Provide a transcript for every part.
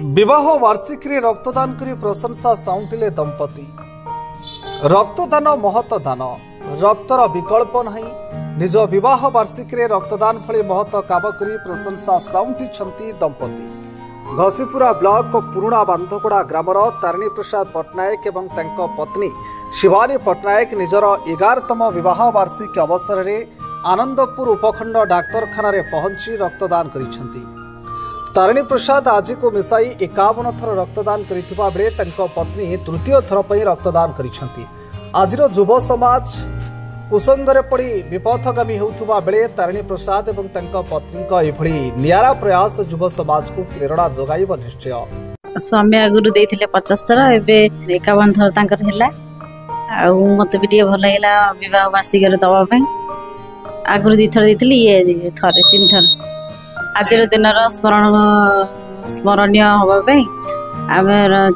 विवाह वार्षिक रक्तदान करी प्रशंसा साउंटिले दंपति। रक्तदान महत दान, रक्तर विकल्प नहीं। निज विवाह वार्षिक रक्तदान भली महत काम करी प्रशंसा साउंटिछंती दंपति। घसीपुरा ब्लॉक पुराणा बांधगोड़ा ग्रामर तारिणी प्रसाद पट्टनायक एवं तांको पत्नी शिवानी पट्टनायक निजर 11तम विवाह वार्षिक अवसर में आनंदपुर उपखंड डाक्तरखाना पहुंची रक्तदान करिसेंती। तारिणी प्रसाद आज को मिसाई 51 थर रक्तदान करिथिबा बेले तांको पत्नी तृतीय थर पर रक्तदान करिसेंती। आजिर युव समाज कुसंगरे पड़ी विपथगामी होउथुबा बेले तारिणी प्रसाद एवं तांको पत्नी एभली नियारा प्रयास युव समाज को प्रेरणा जोगाइब निश्चय। स्वामी आगुरु देथिले 50 थर एबे 51 थर तांकर हैला आ मते भी टे भल हैला विवाह वार्षिक रे दवा पे। आगुरु 2 थर देथिली ये थरे 3 थर। आज दिन स्मरणीय हवा आम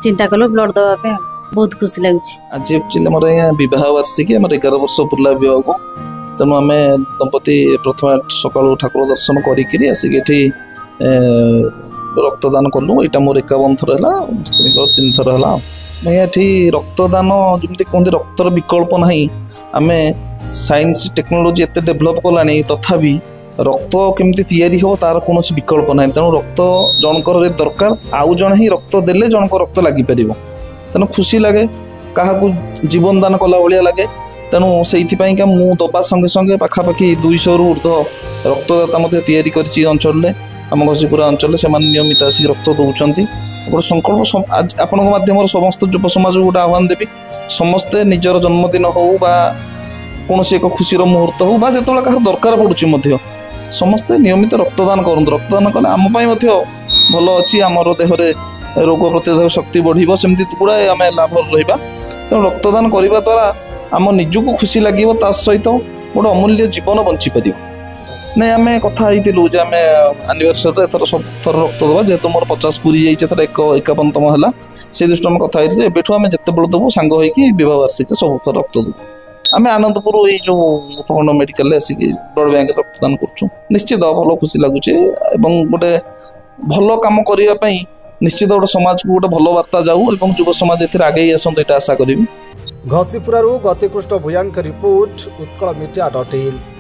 चिंता कलु ब्लड दवापे बहुत खुशी लगुच। आज एक्चुअली मोर विवाह वार्षिक 11 वर्ष पुरला विवाह को तेणु आम दंपति प्रथम सकाल ठाकुर दर्शन करी आसिक रक्तदान कलु। यहाँ मोर 51 थर है, स्त्री 3 थर है। मैं रक्तदान जमी कहते रक्तर विकल्प ना। आम साइंस टेक्नोलोजी एत डेभलप कला तथापि रक्त केमती तैयारी हो तार कौन विकल्प ना। तेणु रक्त जनकर दरकार आउ जन ही रक्त देले जनक रक्त लगी पार। तेणु खुशी लगे क्या जीवन दान कला भाया लगे। तेणु से मु दबा संगे संगे पाखापाखि 200 रु ऊर्ध रक्तदाता तैयारी कर अंचल आम घसीपुरा अंचल से नियमित आसिक रक्त दौरान गोटे संकल्प आपण माध्यम समस्त युव समाज गोटे आह्वान देवी। समस्ते निजर जन्मदिन हो कौन एक खुशी मुहूर्त हो जो कह दरकार पड़ुची समस्ते नियमित रक्तदान करूँ। रक्तदान कले आम भल अच्छी आमर देहरे रोग प्रतिरोधक शक्ति बढ़ सेमती गुड़ाए आम लाभ रहा। तेणु रक्तदान करने द्वारा आम निजक खुशी लगे सहित गोटे अमूल्य जीवन बंची पार। नहीं आम कथा आम एनिवर्सरी एथर सब थर रक्त दबा जेहेतु मोर 50 पूरी जाइए 51तम है से दृष्टि आम कथा एबेठू आम जिते बेल देवु सांग होगी विवाह वार्षिक सब थर रक्त देवु। आम आनंदपुर ये जो उपखंड मेडिकल आसिक ब्लड बैंक रक्तदान करूँ। निश्चित भल खुशी लगुच गोटे भल कम करने निश्चित गोटे समाज को गोटे भल वार्ता जाऊ और युव समाज आगे आसतु ये आशा करी। घसीपुरा गतिकृष्ण भूया रिपोर्ट उत्कल मीडिया.in।